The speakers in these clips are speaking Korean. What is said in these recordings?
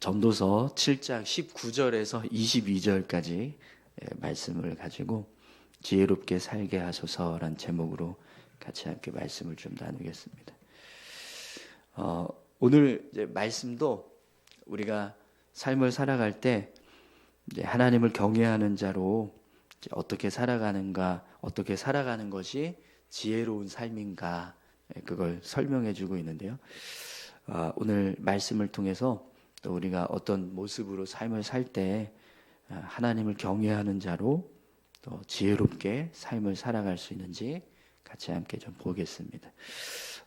전도서 7장 19절에서 22절까지 말씀을 가지고 지혜롭게 살게 하소서란 제목으로 같이 함께 말씀을 좀 나누겠습니다. 오늘 이제 말씀도 우리가 삶을 살아갈 때 이제 하나님을 경외하는 자로 이제 어떻게 살아가는가, 어떻게 살아가는 것이 지혜로운 삶인가, 그걸 설명해 주고 있는데요. 오늘 말씀을 통해서 또 우리가 어떤 모습으로 삶을 살 때 하나님을 경외하는 자로 또 지혜롭게 삶을 살아갈 수 있는지 같이 함께 좀 보겠습니다.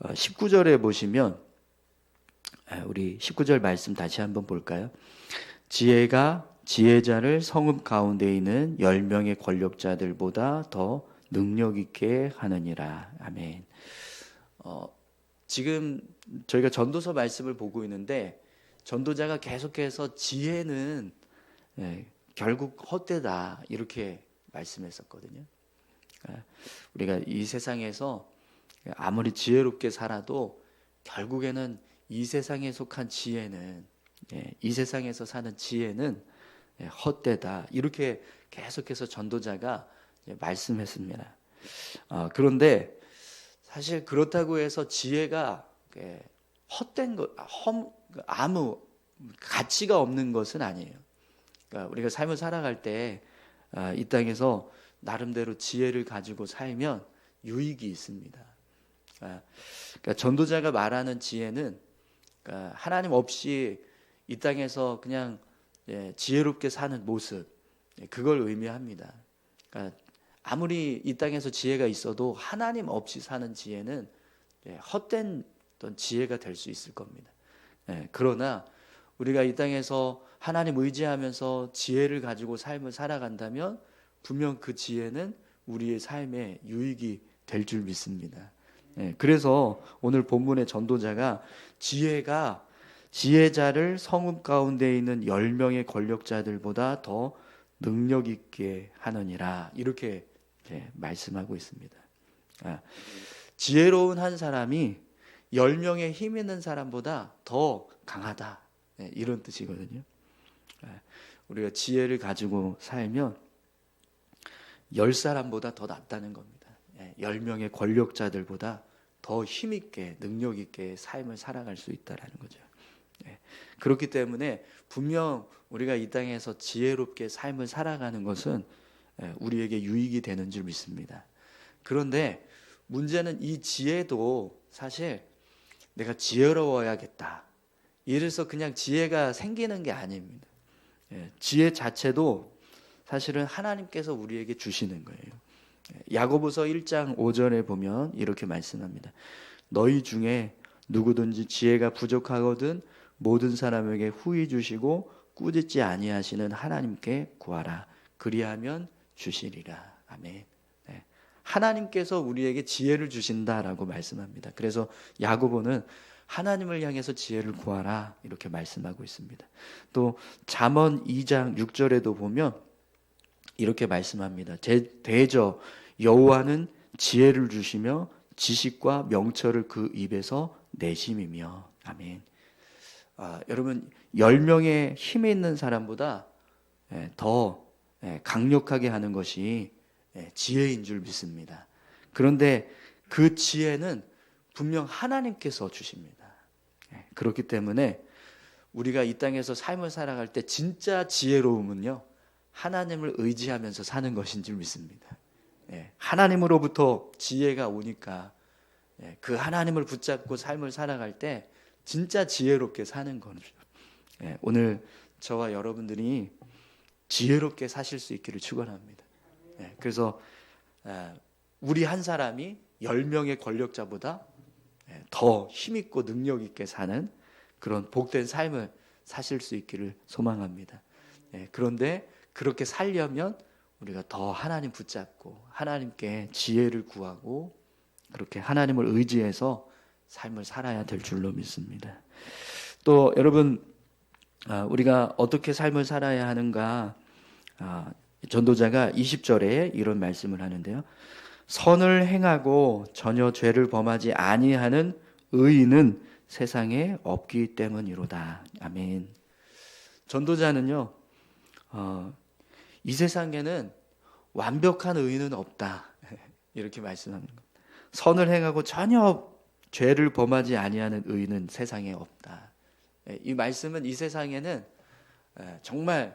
19절에 보시면 우리 19절 말씀 다시 한번 볼까요? 지혜가 지혜자를 성읍 가운데 있는 10명의 권력자들보다 더 능력 있게 하느니라. 아멘. 지금 저희가 전도서 말씀을 보고 있는데 전도자가 계속해서 지혜는 결국 헛되다 이렇게 말씀했었거든요. 우리가 이 세상에서 아무리 지혜롭게 살아도 결국에는 이 세상에 속한 지혜는, 이 세상에서 사는 지혜는 헛되다 이렇게 계속해서 전도자가 말씀했습니다. 그런데 사실 그렇다고 해서 지혜가 헛된 것, 아무 가치가 없는 것은 아니에요. 그러니까 우리가 삶을 살아갈 때 이 땅에서 나름대로 지혜를 가지고 살면 유익이 있습니다. 그러니까 전도자가 말하는 지혜는 하나님 없이 이 땅에서 그냥 지혜롭게 사는 모습, 그걸 의미합니다. 그러니까 아무리 이 땅에서 지혜가 있어도 하나님 없이 사는 지혜는 헛된 어떤 지혜가 될 수 있을 겁니다. 그러나 우리가 이 땅에서 하나님 의지하면서 지혜를 가지고 삶을 살아간다면 분명 그 지혜는 우리의 삶에 유익이 될 줄 믿습니다. 그래서 오늘 본문의 전도자가 지혜가 지혜자를 성읍 가운데 있는 10명의 권력자들보다 더 능력 있게 하느니라 이렇게 말씀하고 있습니다. 지혜로운 한 사람이 10명의 힘 있는 사람보다 더 강하다, 이런 뜻이거든요. 우리가 지혜를 가지고 살면 10사람보다 더 낫다는 겁니다. 10명의 권력자들보다 더 힘있게 능력있게 삶을 살아갈 수 있다는 거죠. 그렇기 때문에 분명 우리가 이 땅에서 지혜롭게 삶을 살아가는 것은 우리에게 유익이 되는 줄 믿습니다. 그런데 문제는 이 지혜도 사실 내가 지혜로워야겠다, 이래서 그냥 지혜가 생기는 게 아닙니다. 지혜 자체도 사실은 하나님께서 우리에게 주시는 거예요. 야고보서 1장 5절에 보면 이렇게 말씀합니다. 너희 중에 누구든지 지혜가 부족하거든 모든 사람에게 후히 주시고 꾸짖지 아니하시는 하나님께 구하라. 그리하면 주시리라. 아멘. 하나님께서 우리에게 지혜를 주신다라고 말씀합니다. 그래서 야고보는 하나님을 향해서 지혜를 구하라 이렇게 말씀하고 있습니다. 또 잠언 2장 6절에도 보면 이렇게 말씀합니다. 대저 여호와는 지혜를 주시며 지식과 명철을 그 입에서 내심이며. 아멘. 여러분 10명의 힘이 있는 사람보다 더 강력하게 하는 것이 지혜인 줄 믿습니다. 그런데 그 지혜는 분명 하나님께서 주십니다. 그렇기 때문에 우리가 이 땅에서 삶을 살아갈 때 진짜 지혜로움은요, 하나님을 의지하면서 사는 것인 줄 믿습니다. 하나님으로부터 지혜가 오니까 그 하나님을 붙잡고 삶을 살아갈 때 진짜 지혜롭게 사는 거죠. 오늘 저와 여러분들이 지혜롭게 사실 수 있기를 축원합니다. 그래서 우리 한 사람이 10명의 권력자보다 더 힘있고 능력 있게 사는 그런 복된 삶을 사실 수 있기를 소망합니다. 그런데 그렇게 살려면 우리가 더 하나님 붙잡고 하나님께 지혜를 구하고 그렇게 하나님을 의지해서 삶을 살아야 될 줄로 믿습니다. 또 여러분, 우리가 어떻게 삶을 살아야 하는가, 전도자가 20절에 이런 말씀을 하는데요. 선을 행하고 전혀 죄를 범하지 아니하는 의인은 세상에 없기 때문이로다. 아멘. 전도자는요, 이 세상에는 완벽한 의인은 없다. 이렇게 말씀합니다. 선을 행하고 전혀 죄를 범하지 아니하는 의인은 세상에 없다. 이 말씀은 이 세상에는 정말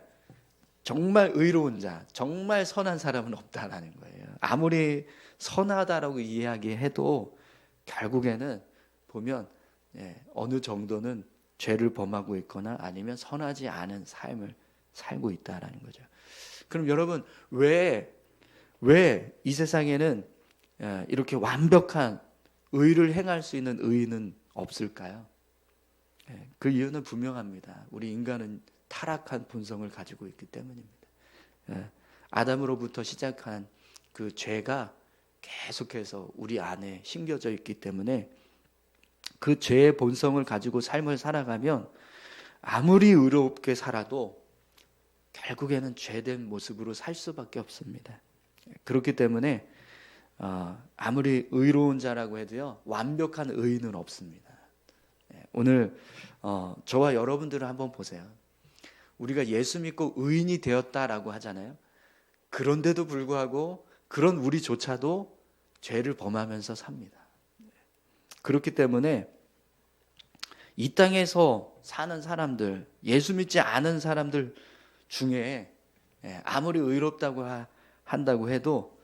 의로운 자, 정말 선한 사람은 없다라는 거예요. 아무리 선하다라고 이야기해도 결국에는 보면 어느 정도는 죄를 범하고 있거나 아니면 선하지 않은 삶을 살고 있다라는 거죠. 그럼 여러분, 왜 이 세상에는 이렇게 완벽한 의를 행할 수 있는 의인은 없을까요? 그 이유는 분명합니다. 우리 인간은 타락한 본성을 가지고 있기 때문입니다. 아담으로부터 시작한 그 죄가 계속해서 우리 안에 심겨져 있기 때문에 그 죄의 본성을 가지고 삶을 살아가면 아무리 의롭게 살아도 결국에는 죄된 모습으로 살 수밖에 없습니다. 그렇기 때문에 아무리 의로운 자라고 해도요, 완벽한 의인은 없습니다. 오늘 저와 여러분들을 한번 보세요. 우리가 예수 믿고 의인이 되었다라고 하잖아요. 그런데도 불구하고 그런 우리조차도 죄를 범하면서 삽니다. 그렇기 때문에 이 땅에서 사는 사람들, 예수 믿지 않은 사람들 중에 아무리 의롭다고 한다고 해도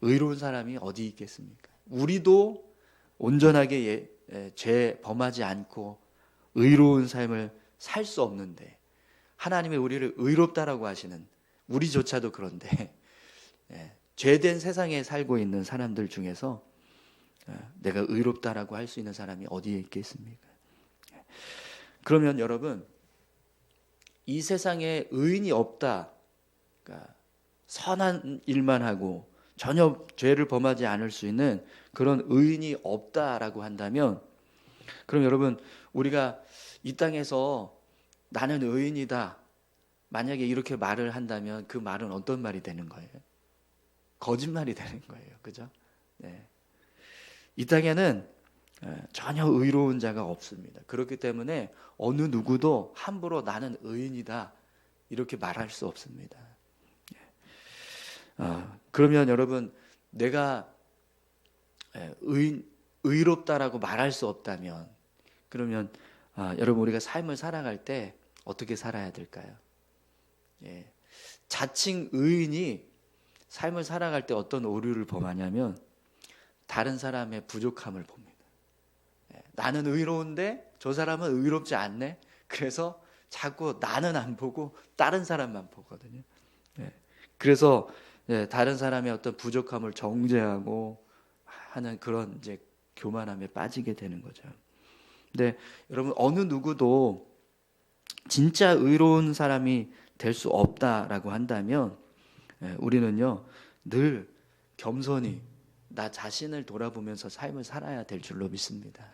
의로운 사람이 어디 있겠습니까? 우리도 온전하게 죄 범하지 않고 의로운 삶을 살 수 없는데, 하나님이 우리를 의롭다라고 하시는 우리조차도 그런데 죄된 세상에 살고 있는 사람들 중에서 내가 의롭다라고 할 수 있는 사람이 어디에 있겠습니까? 그러면 여러분, 이 세상에 의인이 없다, 그러니까 선한 일만 하고 전혀 죄를 범하지 않을 수 있는 그런 의인이 없다라고 한다면, 그럼 여러분, 우리가 이 땅에서 나는 의인이다 만약에 이렇게 말을 한다면 그 말은 어떤 말이 되는 거예요? 거짓말이 되는 거예요. 그죠? 이 땅에는 전혀 의로운 자가 없습니다. 그렇기 때문에 어느 누구도 함부로 나는 의인이다 이렇게 말할 수 없습니다. 그러면 여러분, 내가 의롭다라고 말할 수 없다면, 그러면 여러분, 우리가 삶을 살아갈 때 어떻게 살아야 될까요? 자칭 의인이 삶을 살아갈 때 어떤 오류를 범하냐면 다른 사람의 부족함을 봅니다. 나는 의로운데 저 사람은 의롭지 않네. 그래서 자꾸 나는 안 보고 다른 사람만 보거든요. 그래서 다른 사람의 어떤 부족함을 정죄하고 하는 그런 이제 교만함에 빠지게 되는 거죠. 근데 여러분, 어느 누구도 진짜 의로운 사람이 될 수 없다라고 한다면 우리는요, 늘 겸손히 나 자신을 돌아보면서 삶을 살아야 될 줄로 믿습니다.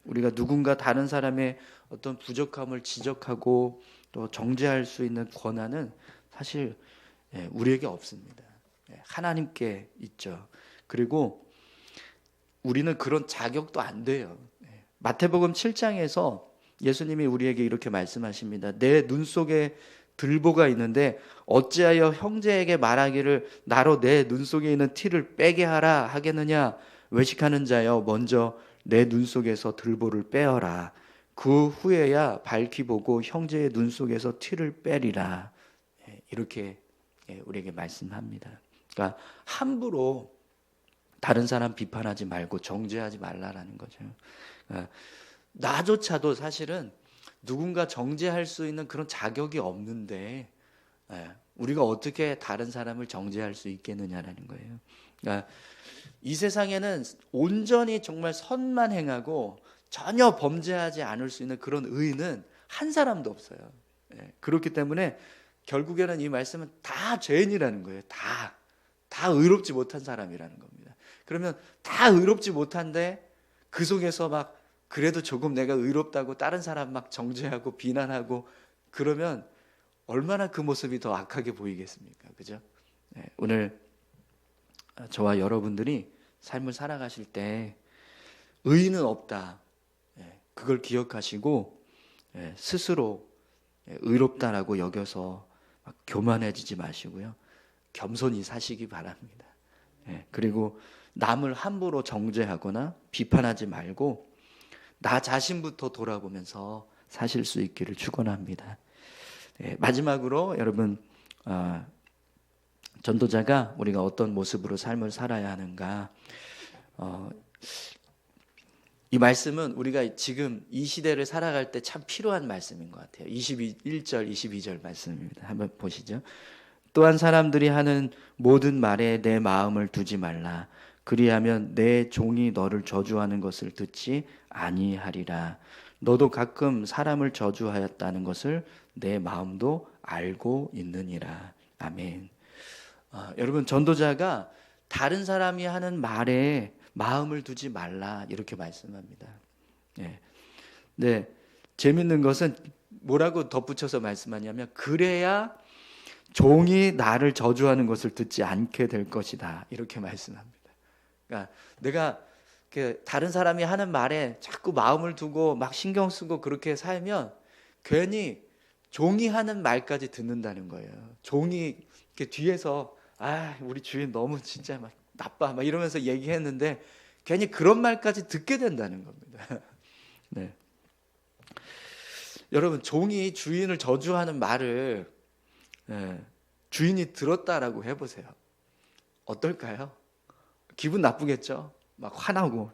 우리가 누군가 다른 사람의 어떤 부족함을 지적하고 또 정죄할 수 있는 권한은 사실 우리에게 없습니다. 하나님께 있죠. 그리고 우리는 그런 자격도 안 돼요. 마태복음 7장에서 예수님이 우리에게 이렇게 말씀하십니다. 내 눈 속에 들보가 있는데 어찌하여 형제에게 말하기를 나로 내 눈 속에 있는 티를 빼게 하라 하겠느냐. 외식하는 자여, 먼저 내 눈 속에서 들보를 빼어라. 그 후에야 밝히 보고 형제의 눈 속에서 티를 빼리라. 이렇게 우리에게 말씀합니다. 그러니까 함부로 다른 사람 비판하지 말고 정죄하지 말라라는 거죠. 나조차도 사실은 누군가 정죄할 수 있는 그런 자격이 없는데 우리가 어떻게 다른 사람을 정죄할 수 있겠느냐라는 거예요. 그러니까 이 세상에는 온전히 정말 선만 행하고 전혀 범죄하지 않을 수 있는 그런 의인은 한 사람도 없어요. 그렇기 때문에 결국에는 이 말씀은 다 죄인이라는 거예요. 다 의롭지 못한 사람이라는 겁니다. 그러면 다 의롭지 못한데 그 속에서 막 그래도 조금 내가 의롭다고 다른 사람 막 정죄하고 비난하고 그러면 얼마나 그 모습이 더 악하게 보이겠습니까? 그죠? 오늘 저와 여러분들이 삶을 살아가실 때 의인은 없다. 그걸 기억하시고 스스로 의롭다라고 여겨서 막 교만해지지 마시고요. 겸손히 사시기 바랍니다. 그리고 남을 함부로 정죄하거나 비판하지 말고 나 자신부터 돌아보면서 사실 수 있기를 축원합니다. 마지막으로 여러분, 전도자가 우리가 어떤 모습으로 삶을 살아야 하는가, 이 말씀은 우리가 지금 이 시대를 살아갈 때 참 필요한 말씀인 것 같아요. 21절, 22절 말씀입니다. 한번 보시죠. 또한 사람들이 하는 모든 말에 내 마음을 두지 말라. 그리하면 내 종이 너를 저주하는 것을 듣지 아니하리라. 너도 가끔 사람을 저주하였다는 것을 내 마음도 알고 있느니라. 아멘. 여러분, 전도자가 다른 사람이 하는 말에 마음을 두지 말라 이렇게 말씀합니다. 네, 재밌는 것은 뭐라고 덧붙여서 말씀하냐면 그래야 종이 나를 저주하는 것을 듣지 않게 될 것이다 이렇게 말씀합니다. 그러니까 내가 다른 사람이 하는 말에 자꾸 마음을 두고 막 신경 쓰고 그렇게 살면 괜히 종이 하는 말까지 듣는다는 거예요. 종이 이렇게 뒤에서 우리 주인 너무 진짜 막 나빠 막 이러면서 얘기했는데 괜히 그런 말까지 듣게 된다는 겁니다. 네. 여러분, 종이 주인을 저주하는 말을 주인이 들었다라고 해보세요. 어떨까요? 기분 나쁘겠죠? 막 화나고.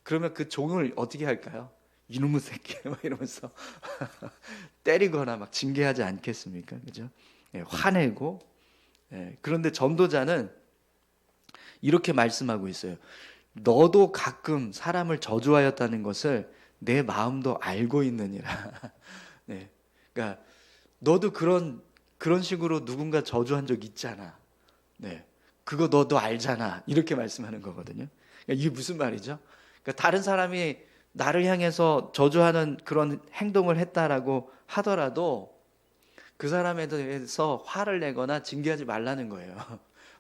그러면 그 종을 어떻게 할까요? 이놈의 새끼 막 이러면서 때리거나 막 징계하지 않겠습니까? 그죠? 화내고. 그런데 전도자는 이렇게 말씀하고 있어요. 너도 가끔 사람을 저주하였다는 것을 내 마음도 알고 있느니라. 그러니까 너도 그런 식으로 누군가 저주한 적 있잖아. 그거 너도 알잖아. 이렇게 말씀하는 거거든요. 그러니까 이게 무슨 말이죠? 그러니까 다른 사람이 나를 향해서 저주하는 그런 행동을 했다라고 하더라도 그 사람에 대해서 화를 내거나 징계하지 말라는 거예요.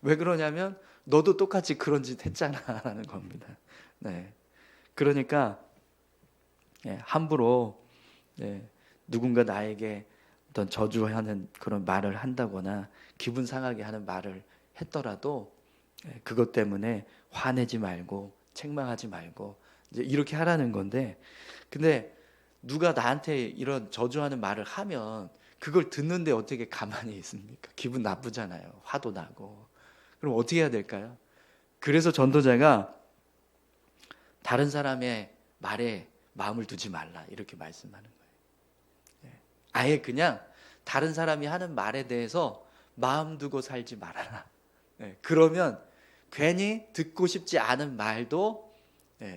왜 그러냐면 너도 똑같이 그런 짓 했잖아라는 겁니다. 그러니까 함부로 누군가 나에게 어떤 저주하는 그런 말을 한다거나 기분 상하게 하는 말을 했더라도 그것 때문에 화내지 말고 책망하지 말고 이제 이렇게 하라는 건데, 근데 누가 나한테 이런 저주하는 말을 하면 그걸 듣는데 어떻게 가만히 있습니까? 기분 나쁘잖아요. 화도 나고. 그럼 어떻게 해야 될까요? 그래서 전도자가 다른 사람의 말에 마음을 두지 말라 이렇게 말씀하는 거예요. 아예 그냥 다른 사람이 하는 말에 대해서 마음 두고 살지 말아라. 그러면 괜히 듣고 싶지 않은 말도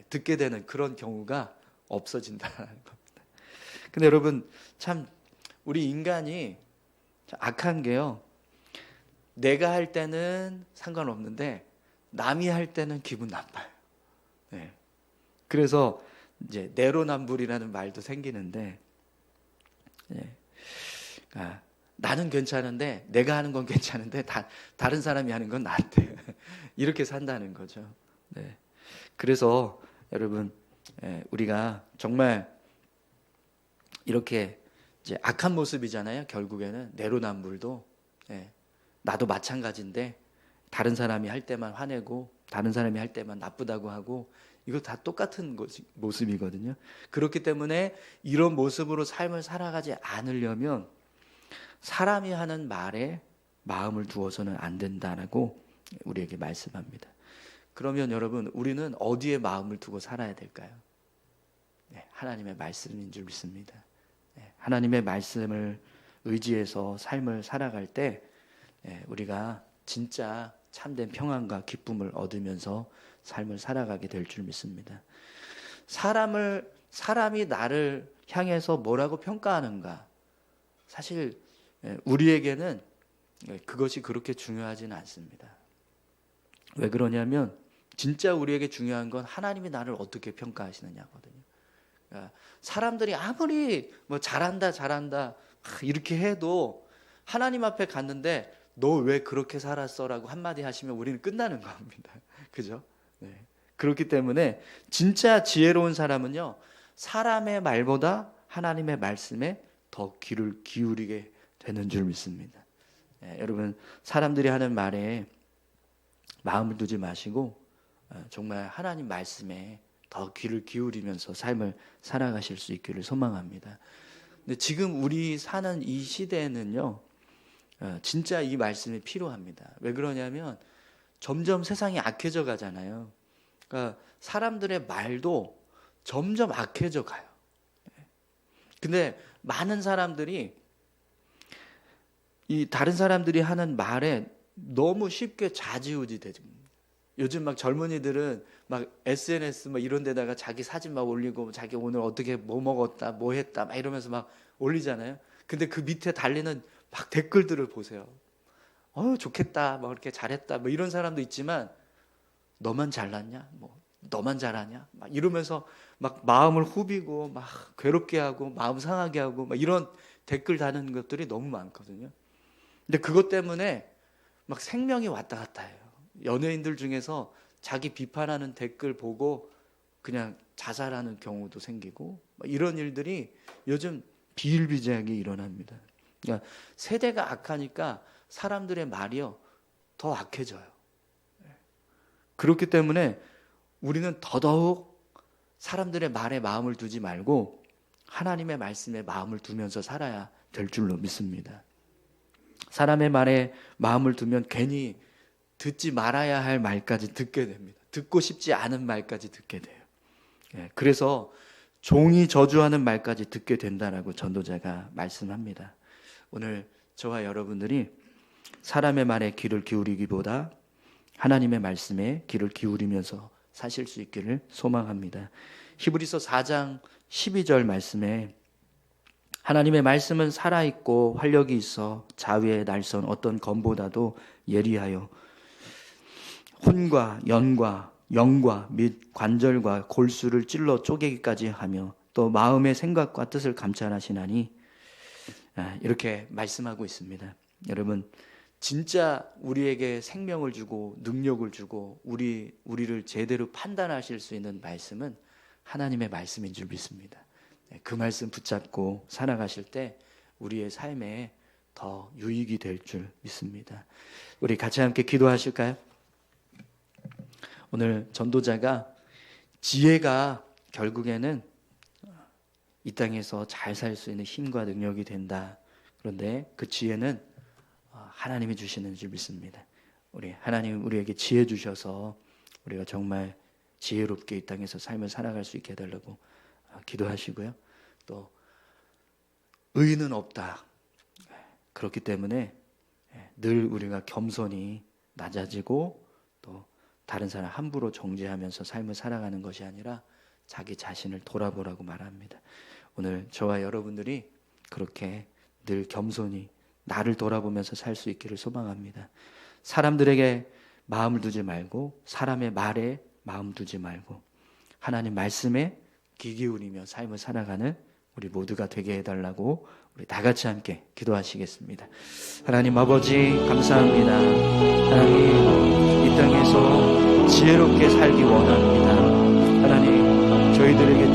듣게 되는 그런 경우가 없어진다는 겁니다. 근데 여러분, 참 우리 인간이 악한 게요, 내가 할 때는 상관없는데 남이 할 때는 기분 나빠요. 그래서 이제 내로남불이라는 말도 생기는데, 나는 괜찮은데 내가 하는 건 괜찮은데 다른 사람이 하는 건 나한테 이렇게 산다는 거죠. 그래서 여러분, 우리가 정말 이렇게 이제 악한 모습이잖아요. 결국에는 내로남불도 나도 마찬가지인데 다른 사람이 할 때만 화내고 다른 사람이 할 때만 나쁘다고 하고 이거 다 똑같은 모습이거든요. 그렇기 때문에 이런 모습으로 삶을 살아가지 않으려면 사람이 하는 말에 마음을 두어서는 안 된다라고 우리에게 말씀합니다. 그러면 여러분, 우리는 어디에 마음을 두고 살아야 될까요? 하나님의 말씀인 줄 믿습니다. 하나님의 말씀을 의지해서 삶을 살아갈 때 우리가 진짜 참된 평안과 기쁨을 얻으면서 삶을 살아가게 될 줄 믿습니다. 사람이 나를 향해서 뭐라고 평가하는가, 사실 우리에게는 그것이 그렇게 중요하지는 않습니다. 왜 그러냐면 진짜 우리에게 중요한 건 하나님이 나를 어떻게 평가하시느냐거든요. 그러니까 사람들이 아무리 뭐 잘한다 이렇게 해도 하나님 앞에 갔는데 너 왜 그렇게 살았어라고 한마디 하시면 우리는 끝나는 겁니다. 그죠? 그렇기 때문에 진짜 지혜로운 사람은요, 사람의 말보다 하나님의 말씀에 더 귀를 기울이게 되는 줄 믿습니다. 여러분, 사람들이 하는 말에 마음을 두지 마시고 정말 하나님 말씀에 더 귀를 기울이면서 삶을 살아가실 수 있기를 소망합니다. 근데 지금 우리 사는 이 시대에는요, 진짜 이 말씀이 필요합니다. 왜 그러냐면 점점 세상이 악해져 가잖아요. 그러니까 사람들의 말도 점점 악해져 가요. 근데 많은 사람들이 이 다른 사람들이 하는 말에 너무 쉽게 좌지우지 되죠. 요즘 막 젊은이들은 막 SNS 막 이런 데다가 자기 사진 막 올리고 자기 오늘 어떻게 뭐 먹었다 뭐 했다 막 이러면서 막 올리잖아요. 근데 그 밑에 달리는 막 댓글들을 보세요. 좋겠다 뭐 이렇게 잘했다 뭐 이런 사람도 있지만 너만 잘났냐 뭐 너만 잘하냐 막 이러면서 막 마음을 후비고 막 괴롭게 하고 마음 상하게 하고 막 이런 댓글 다는 것들이 너무 많거든요. 근데 그것 때문에 막 생명이 왔다 갔다 해요. 연예인들 중에서 자기 비판하는 댓글 보고 그냥 자살하는 경우도 생기고 이런 일들이 요즘 비일비재하게 일어납니다. 그러니까 세대가 악하니까 사람들의 말이요 더 악해져요. 그렇기 때문에 우리는 더더욱 사람들의 말에 마음을 두지 말고 하나님의 말씀에 마음을 두면서 살아야 될 줄로 믿습니다. 사람의 말에 마음을 두면 괜히 듣지 말아야 할 말까지 듣게 됩니다. 듣고 싶지 않은 말까지 듣게 돼요. 그래서 종이 저주하는 말까지 듣게 된다라고 전도자가 말씀합니다. 오늘 저와 여러분들이 사람의 말에 귀를 기울이기보다 하나님의 말씀에 귀를 기울이면서 사실 수 있기를 소망합니다. 히브리서 4장 12절 말씀에 하나님의 말씀은 살아있고 활력이 있어 자위의 날선 어떤 검보다도 예리하여 혼과 연과 영과 및 관절과 골수를 찔러 쪼개기까지 하며 또 마음의 생각과 뜻을 감찰하시나니 이렇게 말씀하고 있습니다. 여러분, 진짜 우리에게 생명을 주고 능력을 주고 우리를 제대로 판단하실 수 있는 말씀은 하나님의 말씀인 줄 믿습니다. 그 말씀 붙잡고 살아가실 때 우리의 삶에 더 유익이 될 줄 믿습니다. 우리 같이 함께 기도하실까요? 오늘 전도자가 지혜가 결국에는 이 땅에서 잘 살 수 있는 힘과 능력이 된다. 그런데 그 지혜는 하나님이 주시는 줄 믿습니다. 우리 하나님 우리에게 지혜 주셔서 우리가 정말 지혜롭게 이 땅에서 삶을 살아갈 수 있게 해달라고 기도하시고요. 또 의인은 없다. 그렇기 때문에 늘 우리가 겸손히 낮아지고 또 다른 사람 함부로 정죄하면서 삶을 살아가는 것이 아니라 자기 자신을 돌아보라고 말합니다. 오늘 저와 여러분들이 그렇게 늘 겸손히 나를 돌아보면서 살 수 있기를 소망합니다. 사람들에게 마음을 두지 말고 사람의 말에 마음 두지 말고 하나님 말씀에 귀 기울이며 삶을 살아가는 우리 모두가 되게 해달라고 우리 다 같이 함께 기도하시겠습니다. 하나님 아버지 감사합니다. 하나님 이 땅에서 지혜롭게 살기 원합니다. 하나님 저희들에게